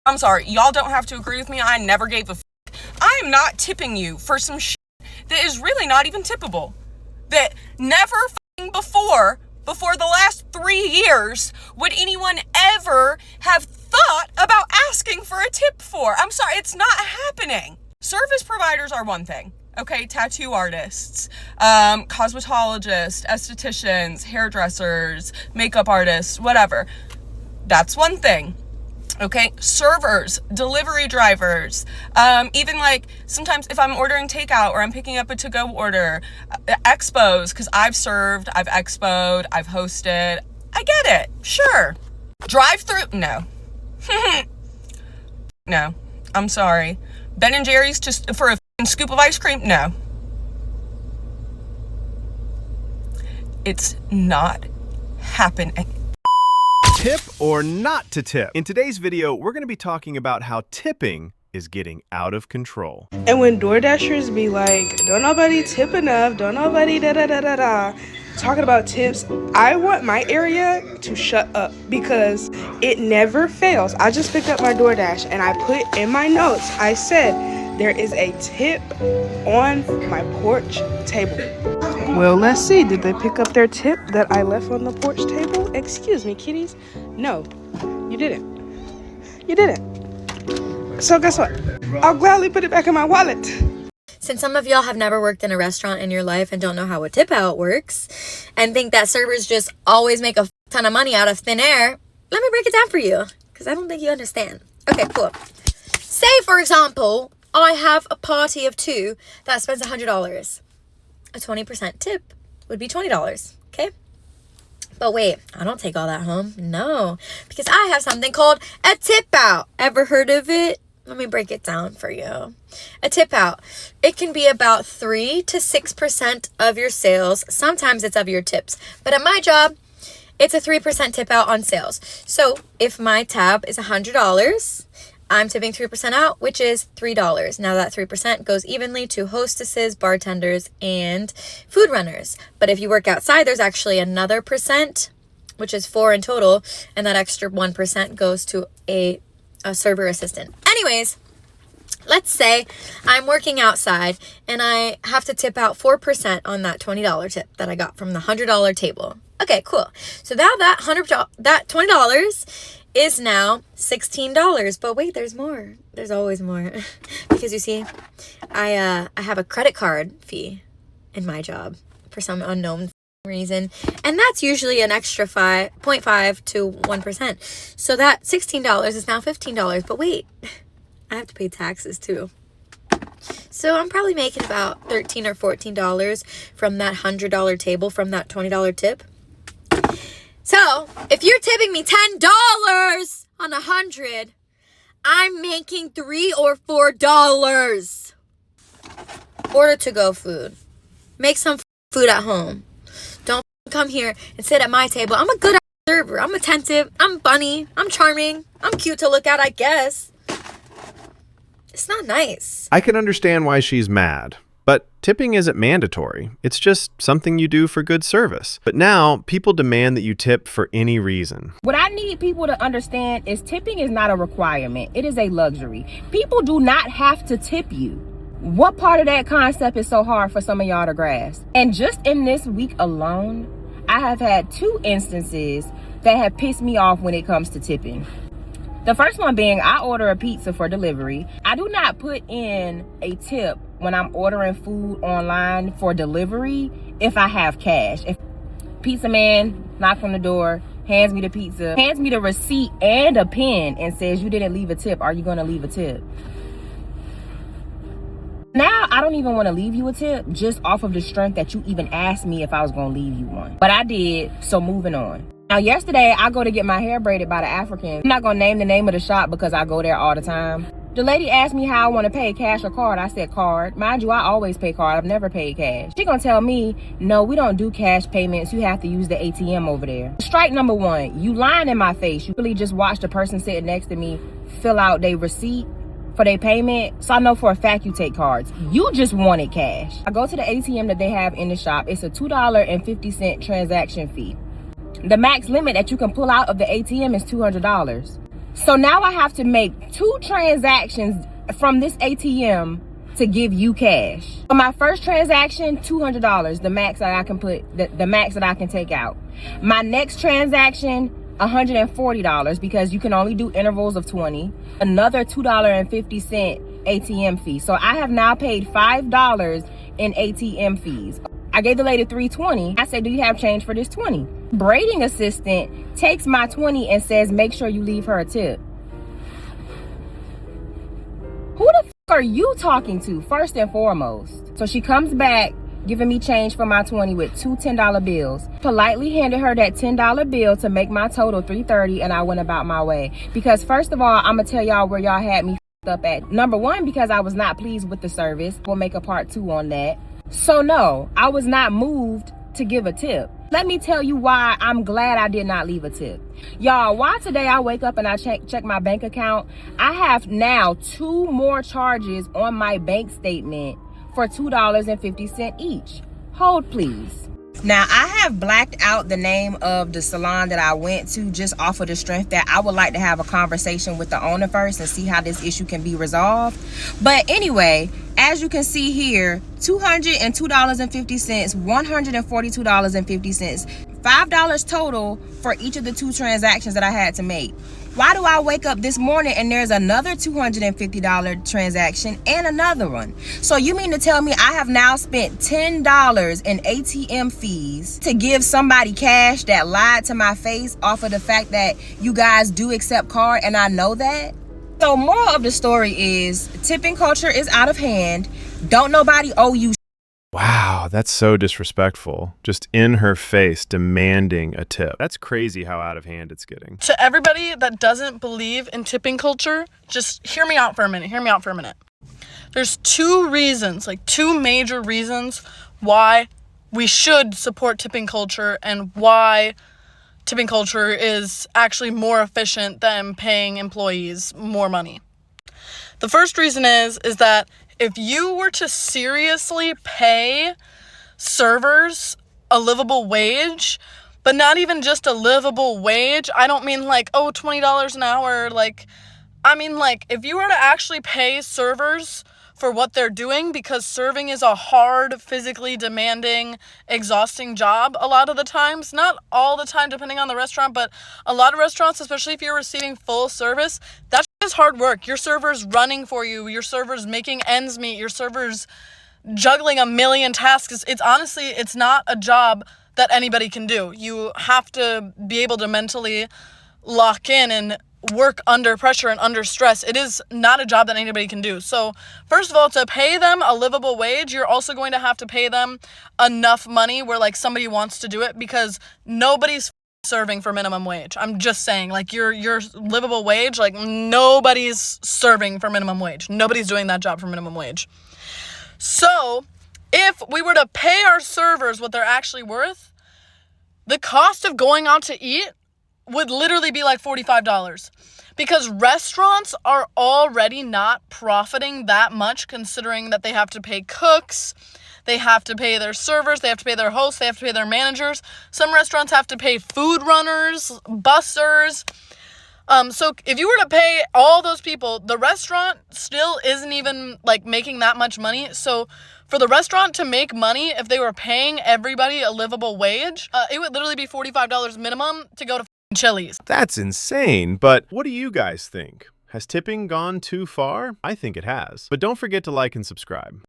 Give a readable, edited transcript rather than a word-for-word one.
I'm sorry, y'all don't have to agree with me. I never gave a I am not tipping you for some shit that is really not even tippable. That never before the last 3 years would anyone ever have thought about asking for a tip for. I'm sorry, it's not happening. Service providers are one thing. Okay, tattoo artists, cosmetologists, estheticians, hairdressers, makeup artists, whatever. That's one thing. Okay, servers, delivery drivers, even like sometimes if I'm ordering takeout or I'm picking up a to-go order, expos, because I've served, I've expoed, I've hosted. I get it, sure. Drive-through, no. No, I'm sorry. Ben & Jerry's just for a scoop of ice cream, no. It's not happening. Tip or not to tip? In today's video, we're going to be talking about how tipping is getting out of control. And when DoorDashers be like, don't nobody tip enough, don't nobody da-da-da-da-da, talking about tips, I want my area to shut up because it never fails. I just picked up my DoorDash and I put in my notes, I said, there is a tip on my porch table. Well, let's see. Did they pick up their tip that I left on the porch table? Excuse me, kitties. No, you didn't. You didn't. So guess what? I'll gladly put it back in my wallet. Since some of y'all have never worked in a restaurant in your life and don't know how a tip out works and think that servers just always make a ton of money out of thin air, let me break it down for you because I don't think you understand. Okay, cool. Say, for example, I have a party of 2 that spends $100. A 20% tip would be $20, okay? But wait, I don't take all that home. No, because I have something called a tip out. Ever heard of it? Let me break it down for you. A tip out, it can be about 3 to 6% of your sales. Sometimes it's of your tips. But at my job, it's a 3% tip out on sales. So if my tab is $100, I'm tipping 3% out, which is $3. Now that 3% goes evenly to hostesses, bartenders, and food runners. But if you work outside, there's actually another percent, which is 4 in total, and that extra 1% goes to a server assistant. Anyways, let's say I'm working outside and I have to tip out 4% on that $20 tip that I got from the $100 table. Okay, cool. So now that $20 is now $16. But wait, there's more. There's always more. Because you see, I have a credit card fee in my job for some unknown reason. And that's usually an extra 0.5 to 1%. So that $16 is now $15. But wait, I have to pay taxes too. So I'm probably making about $13 or $14 from that $100 table from that $20 tip. So, if you're tipping me $10 on 100, I'm making $3 or $4. Order to-go food. Make some food at home. Don't come here and sit at my table. I'm a good server. I'm attentive. I'm funny. I'm charming. I'm cute to look at, I guess. It's not nice. I can understand why she's mad. But tipping isn't mandatory. It's just something you do for good service. But now, people demand that you tip for any reason. What I need people to understand is tipping is not a requirement. It is a luxury. People do not have to tip you. What part of that concept is so hard for some of y'all to grasp? And just in this week alone, I have had 2 instances that have pissed me off when it comes to tipping. The first one being, I order a pizza for delivery. I do not put in a tip when I'm ordering food online for delivery if I have cash. If pizza man knocks on the door, hands me the pizza, hands me the receipt and a pen and says, you didn't leave a tip, are you gonna leave a tip? Now, I don't even want to leave you a tip just off of the strength that you even asked me if I was going to leave you one. But I did, so moving on. Now, yesterday, I go to get my hair braided by the African. I'm not going to name the name of the shop because I go there all the time. The lady asked me how I want to pay, cash or card. I said card. Mind you, I always pay card. I've never paid cash. She going to tell me, no, we don't do cash payments. You have to use the ATM over there. Strike number 1, you lying in my face. You really just watched the person sitting next to me fill out their receipt for their payment, so I know for a fact you take cards. You just wanted cash. I go to the ATM that they have in the shop. It's a $2.50 transaction fee. The max limit that you can pull out of the ATM is $200. So now I have to make 2 transactions from this ATM to give you cash. For my first transaction, $200, the max that I can put, the max that I can take out. My next transaction, $140 because you can only do intervals of 20. Another $2.50 ATM fee. So I have now paid $5 in ATM fees. I gave the lady $3.20. I said, do you have change for this 20? Braiding assistant takes my 20 and says, make sure you leave her a tip. Who the f are you talking to, first and foremost? So she comes back, giving me change for my 20 with 2 $10 bills. Politely handed her that $10 bill to make my total $330, and I went about my way. Because first of all, I'm gonna tell y'all where y'all had me up at. Number one, because I was not pleased with the service. We'll make a part 2 on that. So no, I was not moved to give a tip. Let me tell you why I'm glad I did not leave a tip. Y'all, why today I wake up and I check my bank account, I have now 2 more charges on my bank statement for $2.50 each. Hold please. Now, I have blacked out the name of the salon that I went to just off of the strength that I would like to have a conversation with the owner first and see how this issue can be resolved. But anyway, as you can see here, $202.50, $142.50, $5 total for each of the 2 transactions that I had to make. Why do I wake up this morning and there's another $250 transaction and another one? So you mean to tell me I have now spent $10 in ATM fees to give somebody cash that lied to my face off of the fact that you guys do accept card and I know that? So moral of the story is tipping culture is out of hand. Don't nobody owe you. Wow, that's so disrespectful. Just in her face demanding a tip. That's crazy how out of hand it's getting. To everybody that doesn't believe in tipping culture, just hear me out for a minute. There's 2 reasons, like 2 major reasons why we should support tipping culture and why tipping culture is actually more efficient than paying employees more money. The first reason is that if you were to seriously pay servers a livable wage, but not even just a livable wage, I don't mean like, $20 an hour, I mean if you were to actually pay servers for what they're doing, because serving is a hard, physically demanding, exhausting job a lot of the times. Not all the time, depending on the restaurant, but a lot of restaurants, especially if you're receiving full service, that's just hard work. Your server's running for you. Your server's making ends meet. Your server's juggling a million tasks. It's honestly, it's not a job that anybody can do. You have to be able to mentally lock in and work under pressure and under stress. It is not a job that anybody can do. So first of all, to pay them a livable wage, you're also going to have to pay them enough money where somebody wants to do it, because nobody's serving for minimum wage. I'm just saying, your livable wage, nobody's serving for minimum wage. Nobody's doing that job for minimum wage. So if we were to pay our servers what they're actually worth, the cost of going out to eat would literally be $45, because restaurants are already not profiting that much, considering that they have to pay cooks, they have to pay their servers, they have to pay their hosts, they have to pay their managers. Some restaurants have to pay food runners, bussers. So if you were to pay all those people, the restaurant still isn't even making that much money. So for the restaurant to make money, if they were paying everybody a livable wage, it would literally be $45 minimum to go to Chili's. That's insane, but what do you guys think? Has tipping gone too far? I think it has. But don't forget to like and subscribe.